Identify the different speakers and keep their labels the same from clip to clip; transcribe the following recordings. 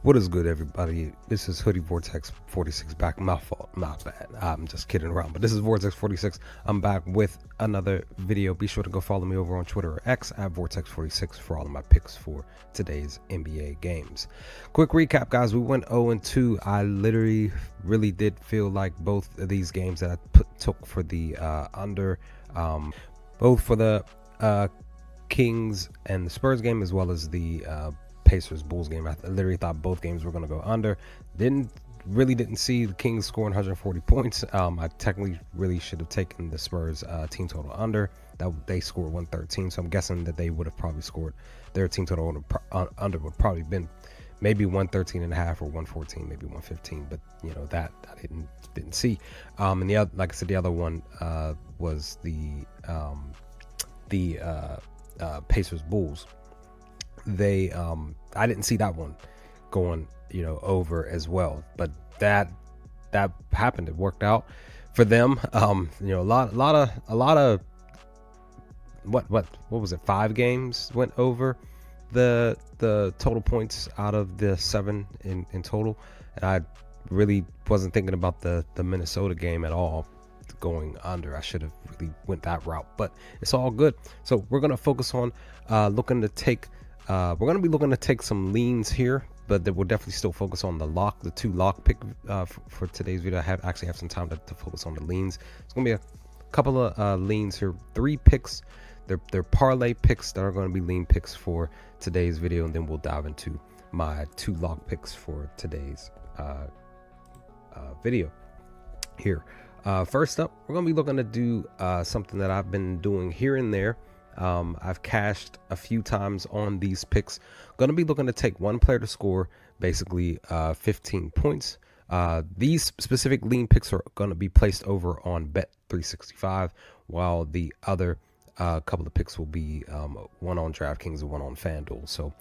Speaker 1: What is good, everybody? This is Hoodie Vortex 46 back. My fault, not bad. I'm just kidding around, but this is Vortex 46. I'm back with another video. Be sure to go follow me over on Twitter or X at Vortex 46 for all of my picks for today's NBA games. Quick recap, guys. We went 0-2. I literally really did feel like both of these games that I took for the under, both for the Kings and the Spurs game, as well as the Pacers Bulls game. I literally thought both games were going to go under. Didn't see the Kings scoring 140 points. I technically really should have taken the Spurs team total under. That they scored 113, so I'm guessing that they would have probably scored their team total under would probably been maybe 113 and a half or 114, maybe 115. But you know that I didn't see. And the other, like I said, the other one was the Pacers Bulls. They I didn't see that one going over as well, but that happened. It worked out for them. A lot of what was it, 5 games went over the total points out of the 7 in total, and I really wasn't thinking about the Minnesota game at all going under. I should have really went that route, but it's all good. So we're gonna focus on looking to take we're going to be looking to take some leans here, but we'll definitely still focus on the 2 lock pick for today's video. I actually have some time to focus on the leans. It's going to be a couple of leans here, 3 picks. They're parlay picks that are going to be lean picks for today's video, and then we'll dive into my 2 lock picks for today's video here. First up, we're going to be looking to do something that I've been doing here and there. I've cashed a few times on these picks. Going to be looking to take one player to score basically 15 points. These specific lean picks are going to be placed over on Bet365, while the other couple of picks will be one on DraftKings and one on FanDuel. So,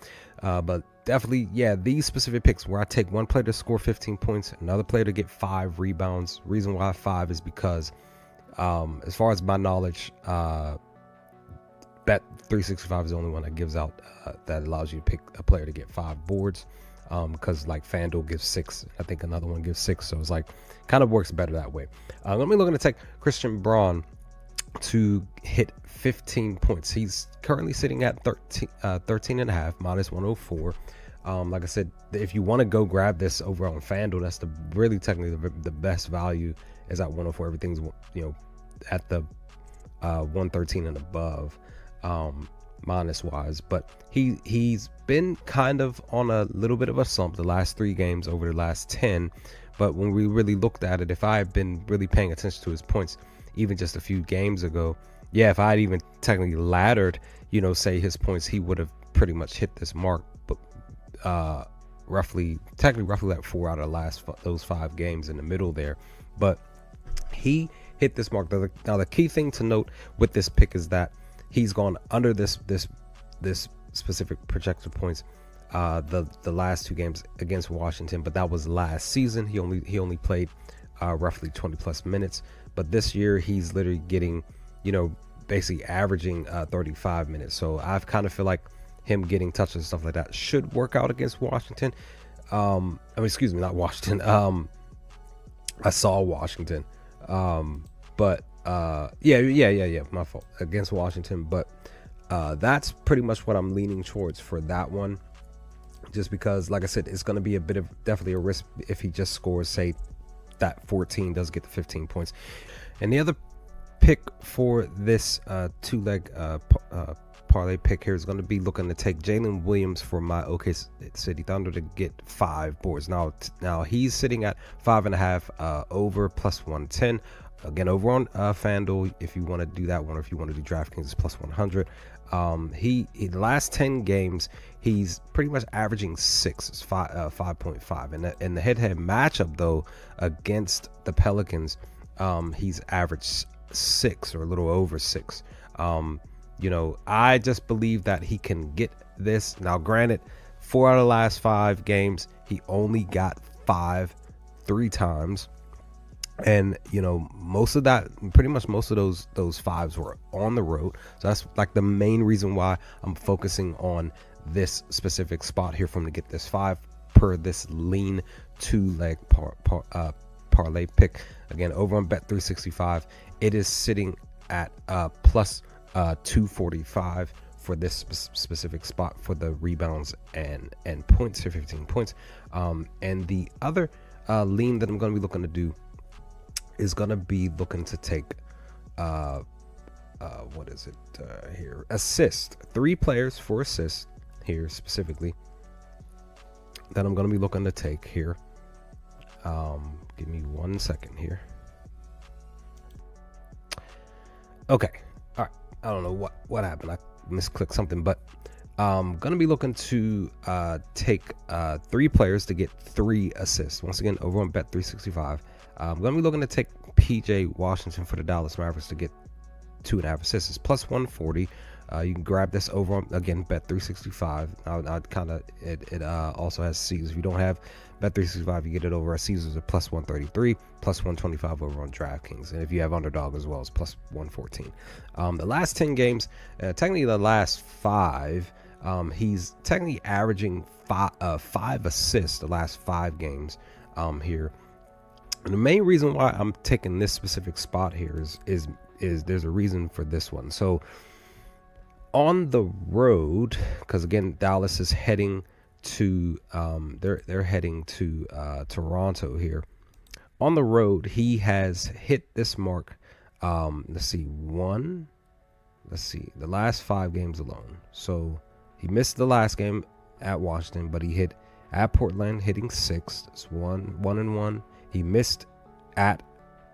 Speaker 1: but definitely, yeah, these specific picks where I take one player to score 15 points, another player to get 5 rebounds. Reason why 5 is because, as far as my knowledge, Bet365 is the only one that gives out that allows you to pick a player to get 5 boards, because like FanDuel gives 6, I think another one gives 6, so it's like kind of works better that way. I'm gonna be looking to take Christian Braun to hit 15 points. He's currently sitting at 13 and a half, minus 104. Like I said, if you want to go grab this over on FanDuel, that's really technically the best value is at 104. Everything's at the 113 and above, minus wise, but he's been kind of on a little bit of a slump the last 3 games over the last 10. But when we really looked at it, if I had been really paying attention to his points even just a few games ago, yeah, if I had even technically laddered, say his points, he would have pretty much hit this mark. But roughly like 4 out of those 5 games in the middle there, but he hit this mark. Now the key thing to note with this pick is that he's gone under this specific projected points the last 2 games against Washington, but that was last season. He only played roughly 20 plus minutes, but this year he's literally getting basically averaging 35 minutes. So I kind of feel like him getting touches and stuff like that should work out against Washington. Excuse me, not Washington. I saw Washington. But yeah, my fault, against Washington. But that's pretty much what I'm leaning towards for that one, just because, like I said, it's going to be a bit of definitely a risk if he just scores, say, that 14, does get the 15 points. And the other pick for this 2-leg parlay pick here is going to be looking to take Jalen Williams for my OKC Thunder to get 5 boards. Now he's sitting at 5.5 over plus 110. Again, over on FanDuel, if you want to do that one, or if you want to do DraftKings, it's plus 100. He in the last 10 games, he's pretty much averaging 6, 5.5. And in the head-to-head matchup, though, against the Pelicans, he's averaged 6 or a little over 6. I just believe that he can get this. Now, granted, 4 out of the last 5 games, he only got 5 3 times. And most of that, pretty much most of those 5s were on the road. So that's like the main reason why I'm focusing on this specific spot here for him to get this 5 per this lean 2-leg parlay pick. Again, over on Bet365, it is sitting at plus 245 for this specific spot for the rebounds and points here, 15 points. And the other lean that I'm going to be looking to do is going to be looking to take what is it here? Assist. 3 players for assist here specifically that I'm going to be looking to take here. Give me 1 second here. Okay. All right. I don't know what happened. I misclicked something, but I'm going to be looking to take 3 players to get 3 assists. Once again, over on Bet365. I'm going to be looking to take PJ Washington for the Dallas Mavericks to get 2.5 assists. It's plus 140. You can grab this over on, again, Bet365. I'd kind of, it also has Caesars. If you don't have Bet365, you get it over at Caesars at plus 133, plus 125 over on DraftKings. And if you have Underdog as well, it's plus 114. The last 10 games, technically the last 5, he's technically averaging 5 assists the last 5 games here. And the main reason why I'm taking this specific spot here is there's a reason for this one. So on the road, because again, Dallas is heading to they're heading to Toronto here. On the road, he has hit this mark. Let's see, the last 5 games alone. So he missed the last game at Washington, but he hit at Portland, hitting 6. It's 1-1. He missed at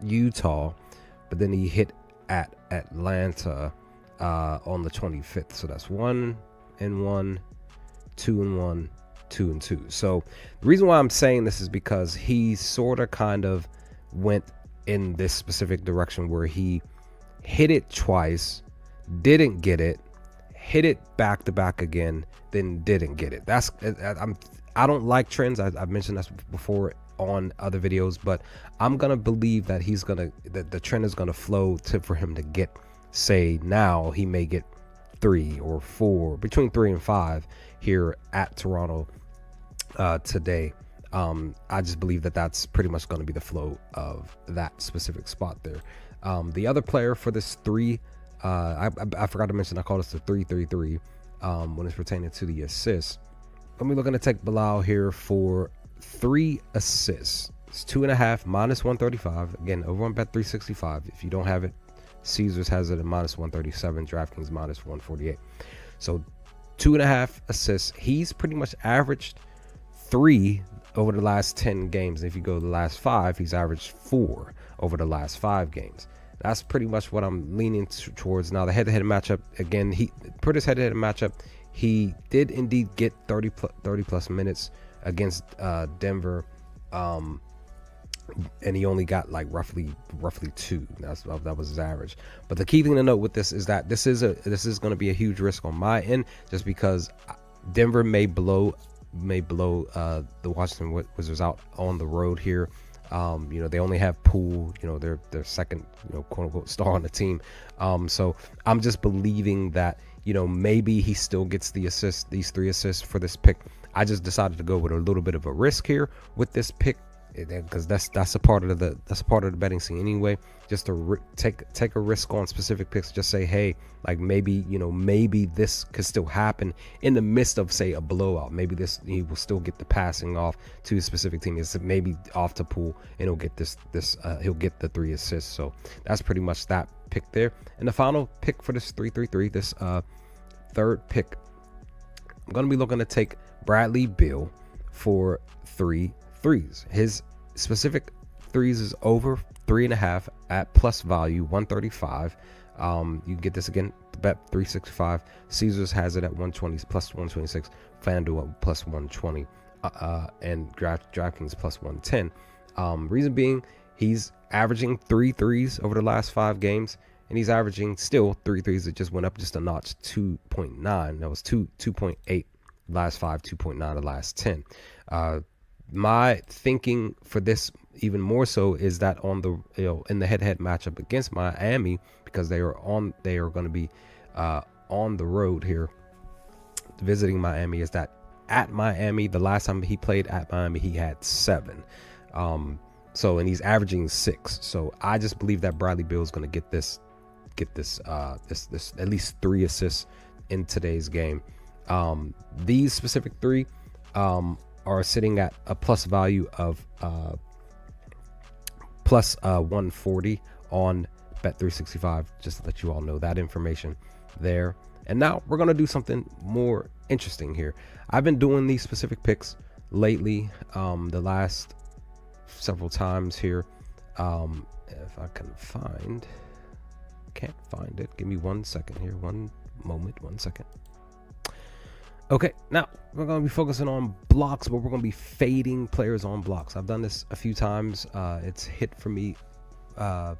Speaker 1: Utah, but then he hit at Atlanta on the 25th. So that's 1-1, 2-1, 2-2. So the reason why I'm saying this is because he sort of kind of went in this specific direction where he hit it twice, didn't get it, hit it back to back again, then didn't get it. I don't like trends. I've mentioned this before on other videos, but I'm gonna believe that the trend is gonna flow for him to get, say now he may get 3 or 4, between 3 and 5 here at Toronto today. I just believe that that's pretty much going to be the flow of that specific spot there. The other player for this 3, I forgot to mention, I call this the 3-3-3 when it's pertaining to the assists. I'm looking to take Bilal here for 3 assists. It's 2.5 minus 135. Again, over on Bet365. If you don't have it, Caesars has it at minus 137. DraftKings minus 148. So 2.5 assists. He's pretty much averaged 3 over the last 10 games. And if you go to the last 5, he's averaged 4 over the last 5 games. That's pretty much what I'm leaning towards. Now, the head-to-head matchup, again, per this head-to-head matchup, he did indeed get 30 plus minutes against Denver, and he only got like roughly 2. That was his average. But the key thing to note with this is that this is going to be a huge risk on my end, just because Denver may blow the Washington Wizards out on the road here. They only have Poole, their second, quote unquote star on the team. So I'm just believing that, maybe he still gets these 3 assists for this pick. I just decided to go with a little bit of a risk here with this pick, because that's a part of the betting scene anyway. Just to take a risk on specific picks. Just say, hey, like maybe this could still happen in the midst of, say, a blowout. Maybe he will still get the passing off to a specific team. It's maybe off to Poole, and he'll get he'll get the 3 assists. So that's pretty much that pick there. And the final pick for this 3-3-3, this third pick, I'm gonna be looking to take Bradley Beal for 3 threes. His specific threes is over 3.5 at plus value 135. You can get this again, Bet365. Caesars has it at 120 plus 126. FanDuel plus 120, and DraftKings plus 110. Reason being, he's averaging 3 threes over the last 5 games, and he's averaging still 3 threes. It just went up just a notch, 2.9. That was 2.8 last 5, 2.9 the last 10. My thinking for this even more so is that on the in the head-to-head matchup against Miami, because they are going to be on the road here visiting Miami, is that at Miami. The last time he played at Miami, he had 7. So, and he's averaging 6. So I just believe that Bradley Beal is going to get this at least 3 assists in today's game. These specific 3 are sitting at a plus value of plus 140 on Bet365, just to let you all know that information there. And now we're going to do something more interesting here. I've been doing these specific picks lately, the last several times here. If I can't find it. Give me 1 second here. 1 moment, 1 second. Okay, now we're going to be focusing on blocks, but we're going to be fading players on blocks. I've done this a few times. It's hit for me a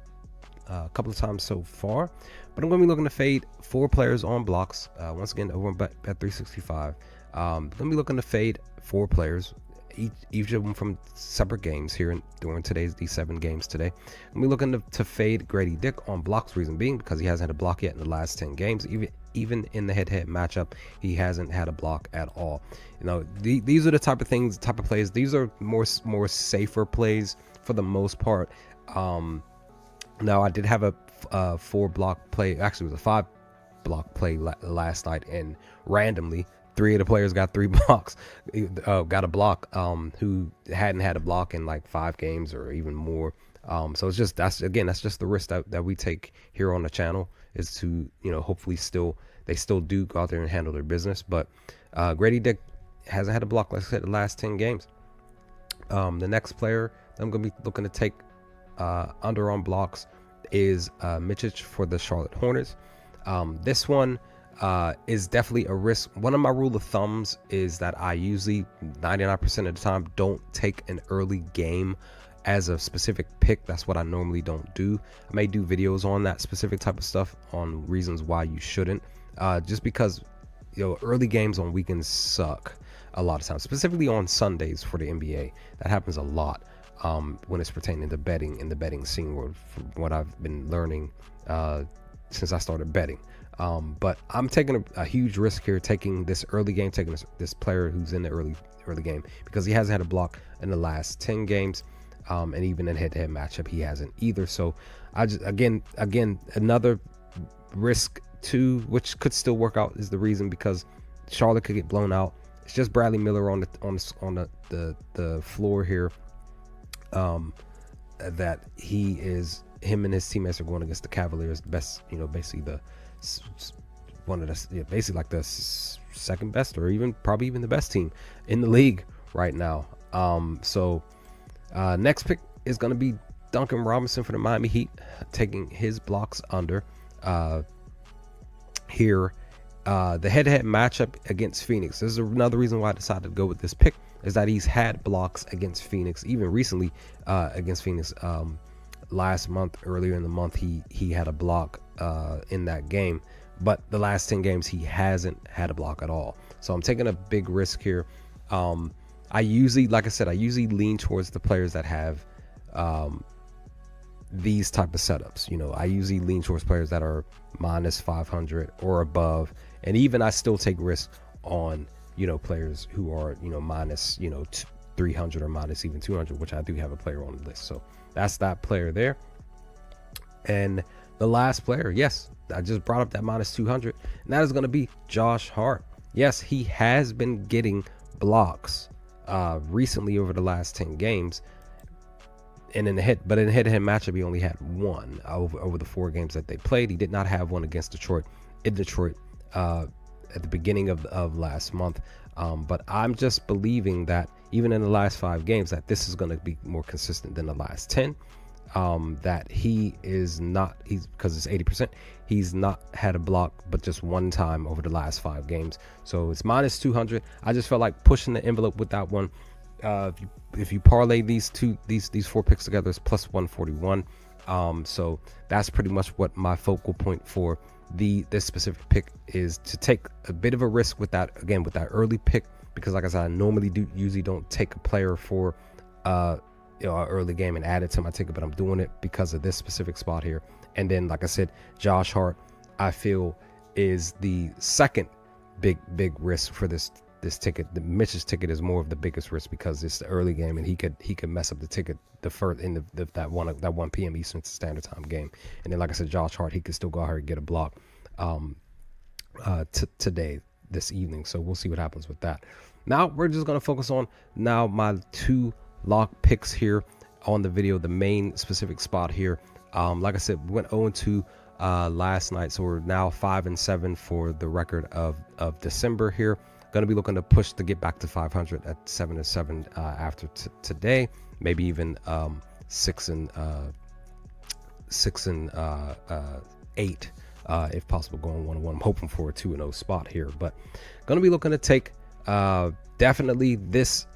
Speaker 1: couple of times so far, but I'm going to be looking to fade 4 players on blocks. Once again, over on Bet365. I'm going to be looking to fade 4 players, each of them from separate games here during these 7 games today. I'm going to be looking to fade Grady Dick on blocks, reason being because he hasn't had a block yet in the last 10 games. Even in the head-to-head matchup, he hasn't had a block at all. You know, these are the type of plays. These are more safer plays for the most part. Now I did have a 4 block play. Actually, it was a 5 block play last night, and randomly 3 of the players got 3 blocks. Got a block. Who hadn't had a block in like 5 games or even more. So it's just that's just the risk that we take here on the channel, is to, you know, hopefully they still do go out there and handle their business. But Grady Dick hasn't had a block, like I said, the last 10 games. The next player I'm going to be looking to take under on blocks is Micic for the Charlotte Hornets. This one is definitely a risk. One of my rule of thumbs is that I usually 99% of the time don't take an early game as a specific pick. That's what I normally don't do. I may do videos on that specific type of stuff, on reasons why you shouldn't, just because, you know, early games on weekends suck a lot of times, specifically on Sundays for the NBA. That happens a lot when it's pertaining to betting in the betting scene world, from what I've been learning since I started betting. But I'm taking a huge risk here, taking this early game, taking this player who's in the early game, because he hasn't had a block in the last 10 games. And even in head-to-head matchup, he hasn't either. So I just again another risk too, which could still work out, is the reason because Charlotte could get blown out. It's just Bradley Miller on the floor here. That him and his teammates are going against the Cavaliers, best, you know, basically basically like the second best, or probably even the best team in the league right now. Next pick is going to be Duncan Robinson for the Miami Heat, taking his blocks under here. The head-to-head matchup against Phoenix. This is another reason why I decided to go with this pick, is that he's had blocks against Phoenix, even recently against Phoenix. Last month, earlier in the month, he had a block in that game, but the last 10 games he hasn't had a block at all. So I'm taking a big risk here. I usually lean towards the players that have these type of setups. You know, I usually lean towards players that are minus 500 or above, and even I still take risks on, you know, players who are, you know, minus, you know, 300 or minus even 200, which I do have a player on the list. So that's that player there. And the last player, yes, I just brought up that minus 200, and that is going to be Josh Hart. Yes, he has been getting blocks recently over the last 10 games, and in the head-to-head matchup, he only had 1 over the 4 games that they played. He did not have one against Detroit at the beginning of last month. But I'm just believing that even in the last 5 games, that this is going to be more consistent than the last 10. That because it's 80%, he's not had a block but just 1 time over the last 5 games. So it's minus 200. I just felt like pushing the envelope with that one. If you parlay these 4 picks together, it's plus 141. So that's pretty much what my focal point for this specific pick is, to take a bit of a risk with that early pick, because like I said, I usually don't take a player for an early game and add it to my ticket, but I'm doing it because of this specific spot here. And then, like I said, Josh Hart, I feel, is the second big risk for this this ticket, the Mitch's ticket, is more of the biggest risk because it's the early game and he could mess up the ticket the first in that 1 p.m. Eastern Standard Time game. And then, like I said, Josh Hart, he could still go out here and get a block today, this evening. So we'll see what happens with that. Now we're just gonna focus on my 2 lock picks here on the video, the main specific spot here. Like I said, we went 0-2 last night, so we're now 5-7 for the record of December here. Going to be looking to push to get back to 500 at 7-7 after today, maybe even 6-8 if possible, going 1-1. I'm hoping for a 2-0 spot here, but going to be looking to take definitely this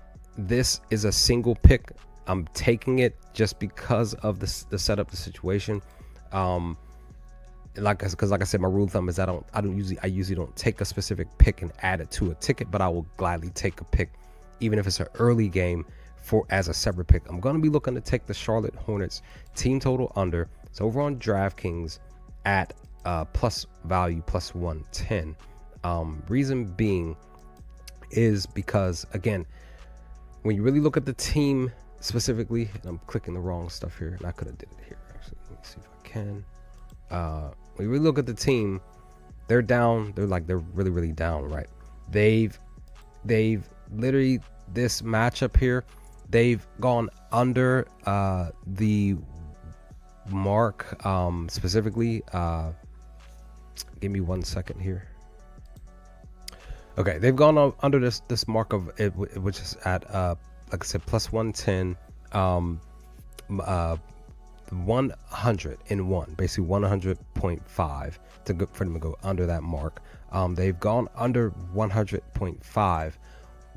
Speaker 1: is a single pick. I'm taking it just because of the setup, the situation. Like I said, my rule of thumb is I usually don't take a specific pick and add it to a ticket, but I will gladly take a pick, even if it's an early game, as a separate pick. I'm going to be looking to take the Charlotte Hornets team total under. It's over on DraftKings at plus value plus 110. Reason being is because, again, when you really look at the team specifically, and I'm clicking the wrong stuff here, and I could have did it here actually. Let me see if I can. When you really look at the team, they're down. They're really, really down, right? They've literally, this matchup here, they've gone under the mark, specifically. Give me 1 second here. Okay, they've gone under this mark of it, which is at like I said, plus 110, 101, basically 100.5 for them to go under that mark. They've gone under 100.5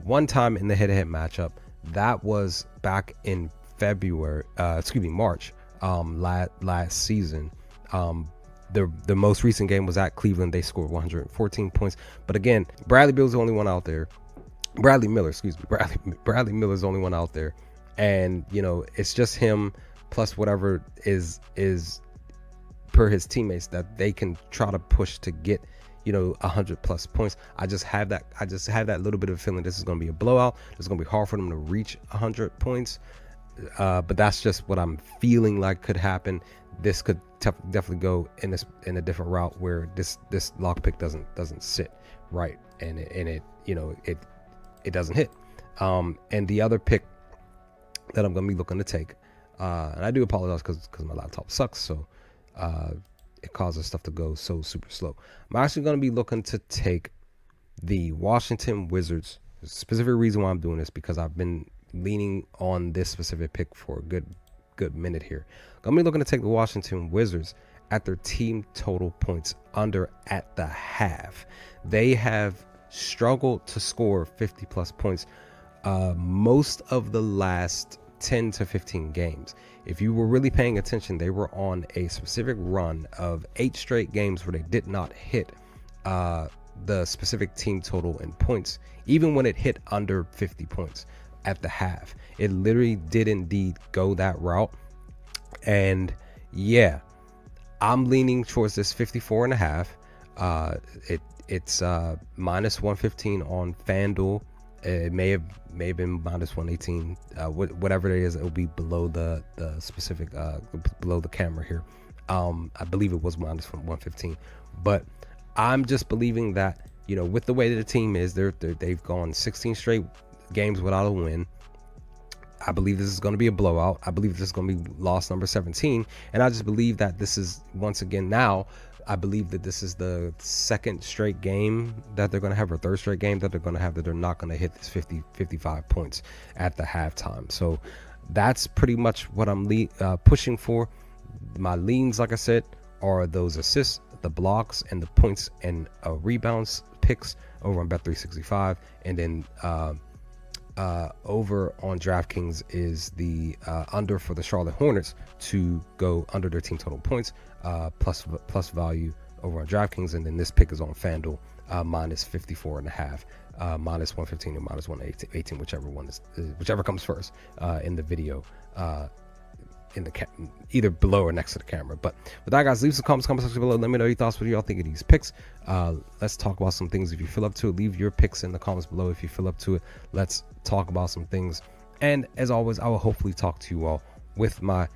Speaker 1: one time in the head-to-head matchup. That was back in March last season. The most recent game was at Cleveland. They scored 114 points. But again, Bradley Miller's the only one out there. Bradley Miller is the only one out there. And, it's just him plus whatever is per his teammates that they can try to push to get, 100 plus points. I just have that little bit of a feeling this is going to be a blowout. It's going to be hard for them to reach 100 points. But that's just what I'm feeling like could happen. This could definitely go in a different route where this lock pick doesn't sit right, and it doesn't hit. And the other pick that I'm gonna be looking to take, and I do apologize because my laptop sucks, so it causes stuff to go so super slow. I'm actually gonna be looking to take the Washington Wizards. The specific reason why I'm doing this, because I've been leaning on this specific pick for a good minute here. I'm gonna be looking to take the Washington Wizards at their team total points under at the half. They have struggled to score 50 plus points most of the last 10 to 15 games. If you were really paying attention, they were on a specific run of 8 straight games where they did not hit the specific team total in points, even when it hit under 50 points at the half. It literally did indeed go that route. And yeah, I'm leaning towards this 54.5. It's minus 115 on FanDuel. It may have been minus 118. Whatever it is, it will be below the specific below the camera here. I believe it was minus 115, but I'm just believing that, with the way that the team is, they've gone 16 straight games without a win. I believe this is going to be a blowout. I believe this is going to be loss number 17. And I just believe that this is, once again, now, I believe that this is the second straight game that they're going to have, or third straight game that they're going to have, that they're not going to hit this 55 points at the halftime. So that's pretty much what I'm pushing for. My leans, like I said, are those assists, the blocks, and the points and rebounds picks over on Bet365. And then over on DraftKings is the under for the Charlotte Hornets to go under their team total points, plus value over on DraftKings. And then this pick is on FanDuel, minus 54.5, minus 115 or minus 118, whichever comes first in the video. in the either below or next to the camera. But with that, guys, leave some comments section below. Let me know your thoughts. What do y'all think of these picks? Let's talk about some things if you feel up to it. Leave your picks in the comments below if you feel up to it. Let's talk about some things. And as always, I will hopefully talk to you all with my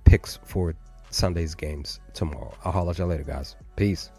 Speaker 1: picks for Sunday's games tomorrow. I'll holler at y'all later, guys. Peace.